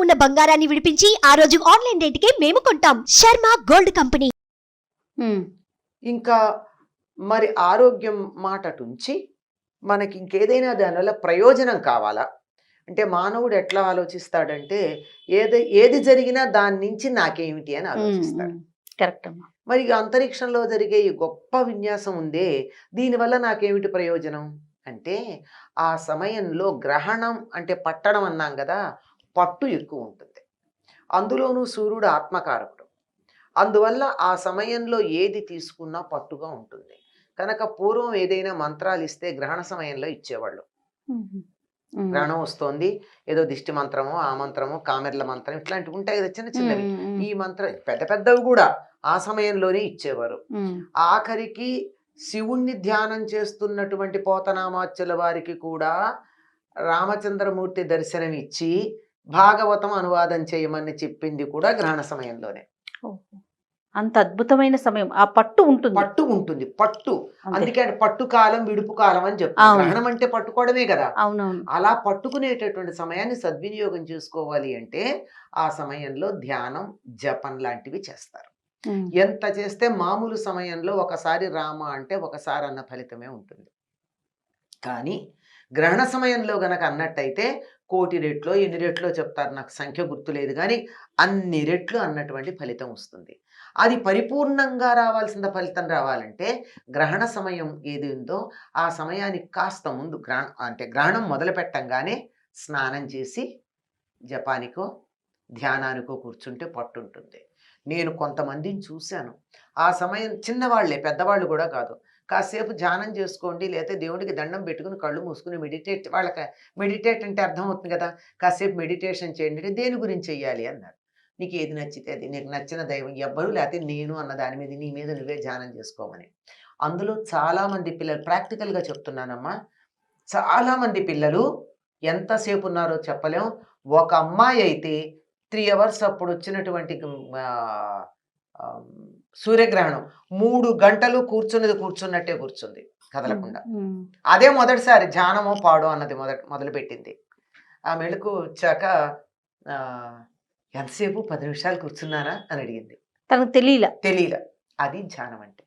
ఉన్న బంగారాన్ని విడిపించి ఆ రోజు ఆన్లైన్ రేటుకే మేము కొంటాం. Sharma gold company. ఇంకా మరి ఆరోగ్యం మాటటుంచి మనకి ఇంకేదైనా దానివల్ల ప్రయోజనం కావాలా అంటే మానవుడు ఎట్లా ఆలోచిస్తాడంటే ఏది జరిగినా దాని నుంచి నాకేమిటి అని ఆలోచిస్తాడు. కరెక్ట్ అమ్మా. మరి అంతరిక్షంలో జరిగే ఈ గొప్ప విన్యాసం ఉందే దీనివల్ల నాకేమిటి ప్రయోజనం అంటే ఆ సమయంలో గ్రహణం అంటే పట్టడం అన్నాం కదా, పట్టు ఎక్కువ ఉంటుంది. అందులోనూ సూర్యుడు ఆత్మకారకుడు. అందువల్ల ఆ సమయంలో ఏది తీసుకున్నా పట్టుగా ఉంటుంది. కనుక పూర్వం ఏదైనా మంత్రాలు ఇస్తే గ్రహణ సమయంలో ఇచ్చేవాళ్ళు. గ్రహణం వస్తోంది, ఏదో దిష్టి మంత్రము, ఆ మంత్రము, కామెర్ల మంత్రం ఇట్లాంటివి ఉంటాయి కదా చిన్న చిన్నవి. ఈ మంత్రం పెద్ద పెద్దవి కూడా ఆ సమయంలోనే ఇచ్చేవారు. ఆఖరికి శివుణ్ణి ధ్యానం చేస్తున్నటువంటి పోతనామాచ్యుల వారికి కూడా రామచంద్రమూర్తి దర్శనం ఇచ్చి భాగవతం అనువాదం చేయమని చెప్పింది కూడా గ్రహణ సమయంలోనే. అంత అద్భుతమైన సమయం. ఆ పట్టు ఉంటుంది, పట్టు ఉంటుంది, పట్టు. అందుకే పట్టు కాలం విడుపు కాలం అని చెప్తారు. గ్రహణం అంటే పట్టుకోవడమే కదా. అవునవును. అలా పట్టుకునేటటువంటి సమయాన్ని సద్వినియోగం చేసుకోవాలి అంటే ఆ సమయంలో ధ్యానం, జపం లాంటివి చేస్తారు. ఎంత చేస్తే మామూలు సమయంలో ఒకసారి రామ అంటే ఒకసారి అన్న ఫలితమే ఉంటుంది. కానీ గ్రహణ సమయంలో గనక అన్నట్టయితే 1,000,000 రెట్లో ఎన్ని రెట్లో చెప్తారు, నాకు సంఖ్య గుర్తులేదు, కానీ అన్ని రెట్లు అన్నటువంటి ఫలితం వస్తుంది. అది పరిపూర్ణంగా రావాల్సిన ఫలితం రావాలంటే గ్రహణ సమయం ఏది ఉందో ఆ సమయానికి కాస్త ముందు గ్రహణం మొదలు పెట్టంగానే స్నానం చేసి జపానికో ధ్యానానికో కూర్చుంటే పట్టుంటుంది. నేను కొంతమందిని చూశాను, ఆ సమయం చిన్నవాళ్లే, పెద్దవాళ్ళు కూడా కాదు, కాసేపు ధ్యానం చేసుకోండి లేకపోతే దేవుడికి దండం పెట్టుకుని కళ్ళు మూసుకుని వాళ్ళకి మెడిటేట్ అంటే అర్థమవుతుంది కదా, కాసేపు మెడిటేషన్ చేయండి. దేని గురించి చెయ్యాలి అన్నారు. నీకు ఏది నచ్చితే అది, నీకు నచ్చిన దైవం ఎవ్వరు లేకపోతే నేను అన్న దాని మీద నీ మీద నువ్వే ధ్యానం చేసుకోమని. అందులో చాలామంది పిల్లలు ప్రాక్టికల్గా చెప్తున్నానమ్మా, చాలామంది పిల్లలు ఎంతసేపు ఉన్నారో చెప్పలేం. ఒక అమ్మాయి అయితే 3 hours అప్పుడు వచ్చినటువంటి సూర్యగ్రహణం 3 గంటలు కూర్చున్నట్టే కూర్చుంది కదలకుండా. అదే మొదటిసారి ధ్యానమో పాడో అన్నది మొదలు పెట్టింది. ఆ మెళుకు వచ్చాక ఎంతసేపు 10 నిమిషాలు కూర్చున్నానా అని అడిగింది. తనకు తెలియలా. అది ధ్యానం అంటే.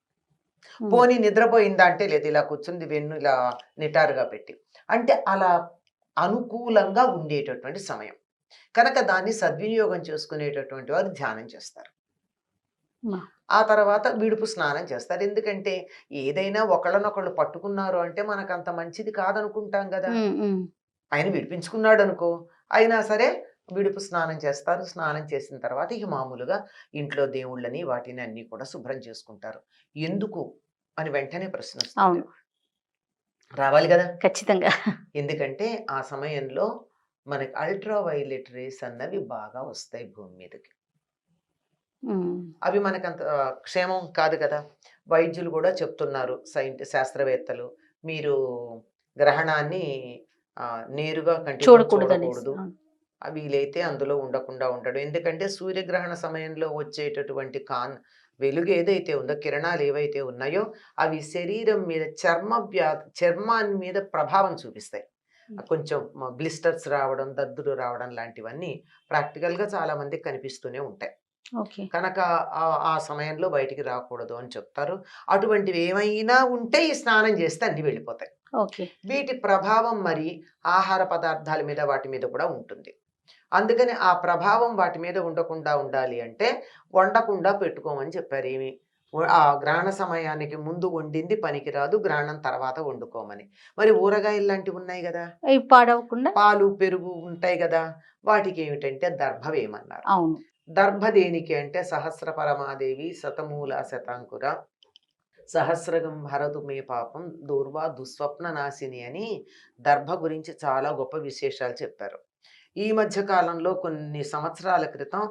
పోనీ నిద్రపోయిందా అంటే లేదు, ఇలా కూర్చుంది వెన్ను ఇలా నిటారుగా పెట్టి, అంటే అలా అనుకూలంగా ఉండేటటువంటి సమయం కనుక దాన్ని సద్వినియోగం చేసుకునేటటువంటి వారు ధ్యానం చేస్తారు. ఆ తర్వాత విడుపు స్నానం చేస్తారు. ఎందుకంటే ఏదైనా ఒకళ్ళనొకళ్ళు పట్టుకున్నారు అంటే మనకు అంత మంచిది కాదనుకుంటాం కదా. ఆయన విడిపించుకున్నాడు అనుకో, అయినా సరే విడుపు స్నానం చేస్తారు. స్నానం చేసిన తర్వాత ఇక మామూలుగా ఇంట్లో దేవుళ్ళని వాటిని అన్ని కూడా శుభ్రం చేసుకుంటారు. ఎందుకు అని వెంటనే ప్రశ్న వస్తుంది. రావాలి కదా ఖచ్చితంగా. ఎందుకంటే ఆ సమయంలో మనకి అల్ట్రావైలెట్ రేస్ అన్నవి బాగా వస్తాయి భూమి మీదకి. అవి మనకంత క్షేమం కాదు కదా. వైద్యులు కూడా చెప్తున్నారు, శాస్త్రవేత్తలు, మీరు గ్రహణాన్ని నేరుగా కంటితో చూడకూడదు, వీలైతే అందులో ఉండకుండా ఉండడం. ఎందుకంటే సూర్యగ్రహణ సమయంలో వచ్చేటటువంటి వెలుగు ఏదైతే ఉందో, కిరణాలు ఏవైతే ఉన్నాయో అవి శరీరం మీద చర్మాన్ని మీద ప్రభావం చూపిస్తాయి. కొంచెం బ్లిస్టర్స్ రావడం, దద్దులు రావడం లాంటివన్నీ ప్రాక్టికల్గా చాలా మందికి కనిపిస్తూనే ఉంటాయి. కనుక ఆ సమయంలో బయటికి రాకూడదు అని చెప్తారు. అటువంటివి ఏమైనా ఉంటే ఈ స్నానం చేస్తే అన్ని వెళ్ళిపోతాయి. వీటి ప్రభావం మరి ఆహార పదార్థాల మీద వాటి మీద కూడా ఉంటుంది. అందుకని ఆ ప్రభావం వాటి మీద ఉండకుండా ఉండాలి అంటే వండకుండా పెట్టుకోమని చెప్పారు. ఏమి ఆ గ్రహణ సమయానికి ముందు వండింది పనికిరాదు, గ్రహణం తర్వాత వండుకోమని. మరి ఊరగాయలు లాంటివి ఉన్నాయి కదా, పాడవకుండా పాలు పెరుగు ఉంటాయి కదా, వాటికి ఏమిటంటే దర్భ వేయమన్నారు. దర్భ దేనికి అంటే సహస్ర పరమాదేవి శతమూల శతాంకుర సహస్రగం హరదు మే పాపం దూర్వా దుస్వప్న నాశిని అని దర్భ గురించి చాలా గొప్ప విశేషాలు చెప్పారు. ఈ మధ్య కాలంలో కొన్ని సంవత్సరాల క్రితం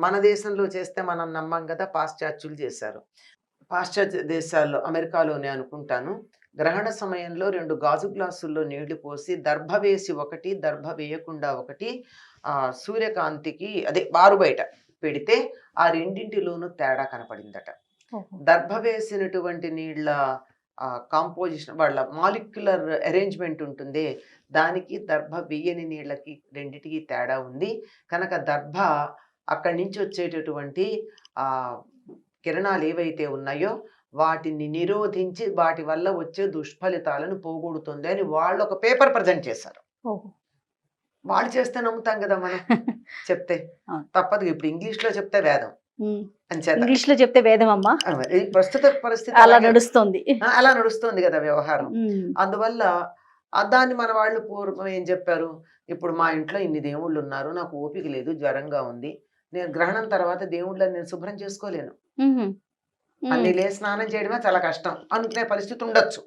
మన దేశంలో చేస్తే మనం నమ్మం కదా, పాశ్చాత్యులు చేశారు. పాశ్చాత్య దేశాల్లో, అమెరికాలోనే అనుకుంటాను, గ్రహణ సమయంలో 2 గాజు గ్లాసుల్లో నీళ్లు పోసి దర్భ వేసి ఒకటి, దర్భ వేయకుండా ఒకటి సూర్యకాంతికి అదే బారు బయట పెడితే ఆ రెండింటిలోనూ తేడా కనపడిందట. దర్భ వేసినటువంటి నీళ్ళ కాంపోజిషన్ వాళ్ళ మాలిక్యులర్ అరేంజ్మెంట్ ఉంటుంది, దానికి దర్భ వేయని నీళ్ళకి రెండిటికి తేడా ఉంది కనుక దర్భ అక్కడి నుంచి వచ్చేటటువంటి ఆ కిరణాలు ఏవైతే ఉన్నాయో వాటిని నిరోధించి వాటి వల్ల వచ్చే దుష్ఫలితాలను పోగొడుతుంది అని వాళ్ళు ఒక పేపర్ ప్రజెంట్ చేశారు. ఓహో. వాళ్ళు చేస్తే నమ్ముతాం కదా మనం, చెప్తే అవును. తప్పదు. ఇప్పుడు ఇంగ్లీష్ లో చెప్తే వేదం అని చేత ఇంగ్లీష్ లో చెప్తే వేదం అమ్మా, ఈ ప్రస్తుత పరిస్థితి అలా అలాగే- నడుస్తుంది. అలా నడుస్తుంది కదా వ్యవహారం. అందువల్ల దాన్ని మన వాళ్ళు పూర్వం ఏం చెప్పారు, ఇప్పుడు మా ఇంట్లో ఇన్ని దేవుళ్ళు ఉన్నారు, నాకు ఓపిక లేదు, జ్వరంగా ఉంది, నేను గ్రహణం తర్వాత దేవుళ్ళని నేను శుభ్రం చేసుకోలేను, అన్ని లే స్నానం చేయడమే చాలా కష్టం అనుకునే పరిస్థితి ఉండొచ్చు.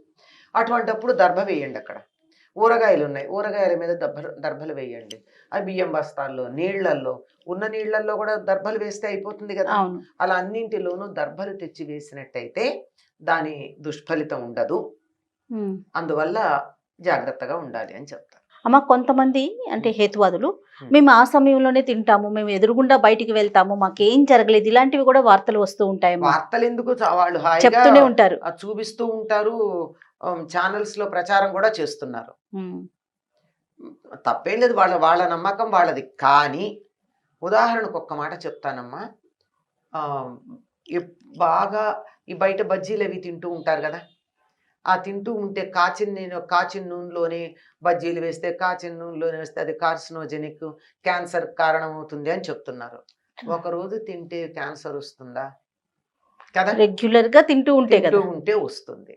అటువంటప్పుడు దర్భ వేయండి. అక్కడ ఊరగాయలు ఉన్నాయి, ఊరగాయల మీద దర్భలు వేయండి. ఆ బియ్యం బస్తాల్లో నీళ్లల్లో ఉన్న నీళ్లల్లో కూడా దర్భలు వేస్తే అయిపోతుంది కదా. అవును. అలా అన్నింటిలోనూ దర్భలు తెచ్చి వేసినట్టయితే దాని దుష్ఫలితం ఉండదు. అందువల్ల జాగ్రత్తగా ఉండాలి అని చెప్తారు. అమ్మ, కొంతమంది అంటే హేతువాదులు మేము ఆ సమయంలోనే తింటాము, మేము ఎదురుగుండా బయటికి వెళ్తాము, మాకేం జరగలేదు, ఇలాంటివి కూడా వార్తలు వస్తూ ఉంటాయమ్మా. వార్తలు ఎందుకు, వాళ్ళు హాయిగా చెప్తూనే ఉంటారు, చూపిస్తూ ఉంటారు, ఛానల్స్ లో ప్రచారం కూడా చేస్తున్నారు. తప్పేం లేదు, వాళ్ళ నమ్మకం వాళ్ళది. కానీ ఉదాహరణకు ఒక్క మాట చెప్తానమ్మా, బాగా ఈ బయట బజ్జీలు అవి తింటూ ఉంటారు కదా, ఆ తింటూ ఉంటే కాచిన నూనెలోనే బజ్జీలు వేస్తే, కాచిన నూనెలోనే వేస్తే అది కార్సినోజెనిక్, క్యాన్సర్ కారణం అవుతుంది అని చెప్తున్నారు. ఒకరోజు తింటే క్యాన్సర్ వస్తుందా? కదా, రెగ్యులర్ గా తింటూ ఉంటే వస్తుంది.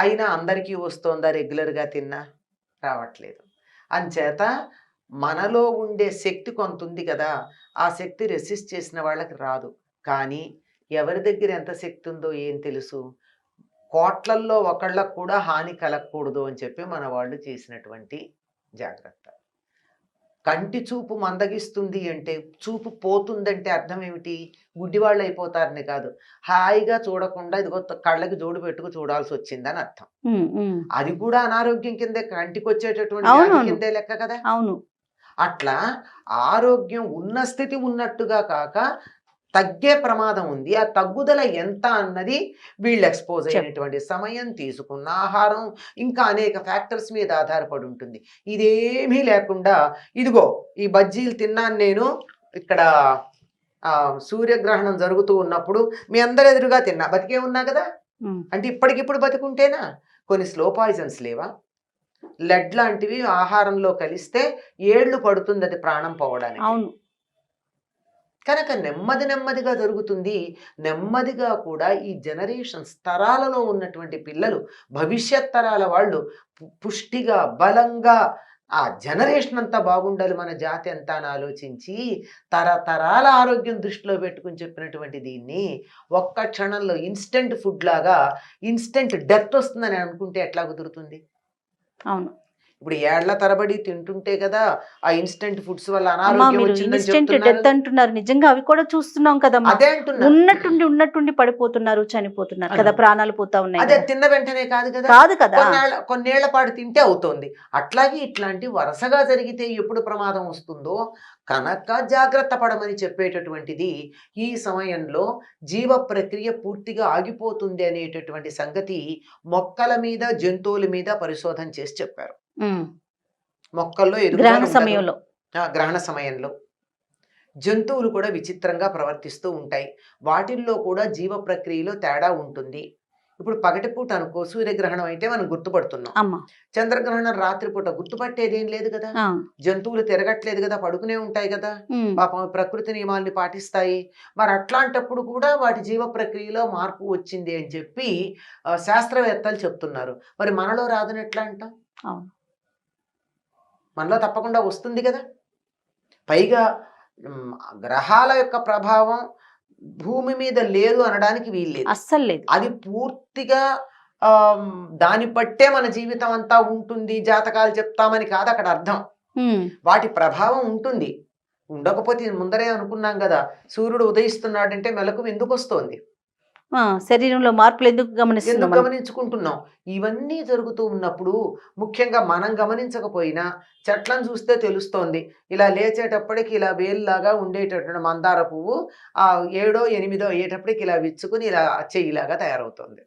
అయినా అందరికీ వస్తుందా? రెగ్యులర్ గా తిన్నా రావట్లేదు. అంచేత మనలో ఉండే శక్తి కొంత ఉంది కదా, ఆ శక్తి రెసిస్ట్ చేసిన వాళ్ళకి రాదు. కానీ ఎవరి దగ్గర ఎంత శక్తి ఉందో ఏం తెలుసు, కోట్లల్లో ఒకళ్ళకు కూడా హాని కలగకూడదు అని చెప్పి మన వాళ్ళు చేసినటువంటి జాగ్రత్త. కంటి చూపు మందగిస్తుంది అంటే, చూపు పోతుందంటే అర్థం ఏమిటి, గుడ్డివాళ్ళు అయిపోతారని కాదు, హాయిగా చూడకుండా ఇదిగో కళ్ళకి జోడు పెట్టుకు చూడాల్సి వచ్చిందని అర్థం. అది కూడా అనారోగ్యం కిందే, కంటికి వచ్చేటటువంటి వ్యాధి కిందే లెక్క కదా. అవును. అట్లా ఆరోగ్యం ఉన్న స్థితి ఉన్నట్టుగా కాక తగ్గే ప్రమాదం ఉంది. ఆ తగ్గుదల ఎంత అన్నది వీళ్ళు ఎక్స్పోజ్ అయినటువంటి సమయం, తీసుకున్న ఆహారం, ఇంకా అనేక ఫ్యాక్టర్స్ మీద ఆధారపడి ఉంటుంది. ఇదేమీ లేకుండా ఇదిగో ఈ బజ్జీలు తిన్నాను నేను, ఇక్కడ సూర్యగ్రహణం జరుగుతూ ఉన్నప్పుడు మీ అందరు ఎదురుగా తిన్నా, బతికే ఉన్నా కదా. అంటే ఇప్పటికిప్పుడు బతికుంటేనా? కొన్ని స్లో పాయిజన్స్ లేవా? లెడ్ లాంటివి ఆహారంలో కలిస్తే ఏళ్ళు పడుతుంది అది ప్రాణం పోవడానికి. అవును. కనుక నెమ్మదిగా జరుగుతుంది. నెమ్మదిగా కూడా ఈ జనరేషన్స్ తరాలలో ఉన్నటువంటి పిల్లలు, భవిష్యత్ తరాల వాళ్ళు పుష్టిగా, బలంగా, ఆ జనరేషన్ అంతా బాగుండాలి, మన జాతి అంతా అని ఆలోచించి తరతరాల ఆరోగ్యం దృష్టిలో పెట్టుకుని చెప్పినటువంటి దీన్ని ఒక్క క్షణంలో ఇన్స్టెంట్ ఫుడ్ లాగా ఇన్స్టెంట్ డెత్ వస్తుందని అనుకుంటే ఎట్లా కుదురుతుంది? అవును. ఇప్పుడు ఏళ్ల తరబడి తింటుంటే కదా ఆ ఇన్స్టెంట్ ఫుడ్స్ వల్ల అనారోగ్యం వచ్చిందని ఇన్స్టెంట్ డెత్ చెప్తున్నారు. అంటున్నారు, నిజంగా అవి కూడా చూస్తున్నాం కదా. అదే అంటున్నా, ఉన్నట్టుండి పడిపోతున్నారు, చనిపోతున్నారు కదా, ప్రాణాలు పోతా ఉన్నాయి. అదే తిన్న వెంటనే కాదు కదా, కాదు కదా, కొన్నేళ్ల పాటు తింటే అవుతోంది. అట్లాగే ఇట్లాంటి వరుసగా జరిగితే ఎప్పుడు ప్రమాదం వస్తుందో కనుక జాగ్రత్త పడమని చెప్పేటటువంటిది. ఈ సమయంలో జీవ ప్రక్రియ పూర్తిగా ఆగిపోతుంది అనేటటువంటి సంగతి మొక్కల మీద, జంతువుల మీద పరిశోధన చేసి చెప్పారు. మొక్కల్లో గ్రహణ సమయంలో, గ్రహణ సమయంలో జంతువులు కూడా విచిత్రంగా ప్రవర్తిస్తూ ఉంటాయి. వాటిల్లో కూడా జీవ ప్రక్రియలో తేడా ఉంటుంది. ఇప్పుడు పగటిపూట అనుకో సూర్యగ్రహణం అయితే మనం గుర్తుపడుతున్నాం, చంద్రగ్రహణం రాత్రిపూట గుర్తుపట్టేది ఏం లేదు కదా. జంతువులు తిరగట్లేదు కదా, పడుకునే ఉంటాయి కదా, పాపం ప్రకృతి నియమాల్ని పాటిస్తాయి. మరి అట్లాంటప్పుడు కూడా వాటి జీవ ప్రక్రియలో మార్పు వచ్చింది అని చెప్పి శాస్త్రవేత్తలు చెప్తున్నారు. మరి మనలో రాదని ఎట్లా అంటాం? మనలో తప్పకుండా వస్తుంది కదా. పైగా గ్రహాల యొక్క ప్రభావం భూమి మీద లేదు అనడానికి వీల్లేదు, అస్సలు లేదు. అది పూర్తిగా దాన్ని బట్టే మన జీవితం అంతా ఉంటుంది, జాతకాలు చెప్తామని కాదు అక్కడ అర్థం. వాటి ప్రభావం ఉంటుంది. ఉండకపోతే ముందరే అనుకున్నాం కదా, సూర్యుడు ఉదయిస్తున్నాడంటే మెలకు ఎందుకు వస్తుంది, శరీరంలో మార్పులు ఎందుకు గమనించుకుంటున్నాం. ఇవన్నీ జరుగుతూ ఉన్నప్పుడు ముఖ్యంగా మనం గమనించకపోయినా చెట్లను చూస్తే తెలుస్తోంది. ఇలా లేచేటప్పటికి ఇలా వేలులాగా ఉండేటటువంటి మందార పువ్వు 7ో 8ో అయ్యేటప్పటికి ఇలా విచ్చుకుని ఇలా చెయ్యిలాగా తయారవుతుంది.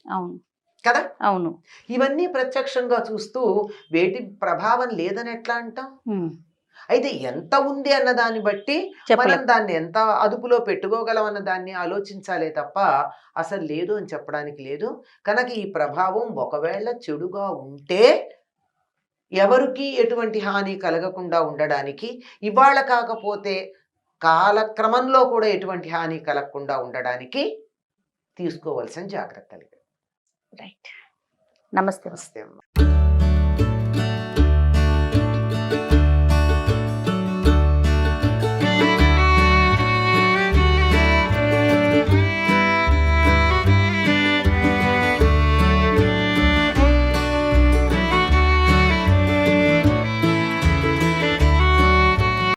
కదా. అవును. ఇవన్నీ ప్రత్యక్షంగా చూస్తూ వేటి ప్రభావం లేదని ఎట్లా అంటాం? ఉమ్. అయితే ఎంత ఉంది అన్న దాన్ని బట్టి మనం చెప్పలేం. దాన్ని ఎంత అదుపులో పెట్టుకోగలం అన్న దాన్ని ఆలోచించాలే తప్ప అసలు లేదు అని చెప్పడానికి లేదు. కనుక ఈ ప్రభావం ఒకవేళ చెడుగా ఉంటే ఎవరికి ఎటువంటి హాని కలగకుండా ఉండడానికి, ఇవాళ కాకపోతే కాలక్రమంలో కూడా ఎటువంటి హాని కలగకుండా ఉండడానికి తీసుకోవాల్సిన జాగ్రత్తలు. రైట్. నమస్తే. నమస్తే అమ్మ.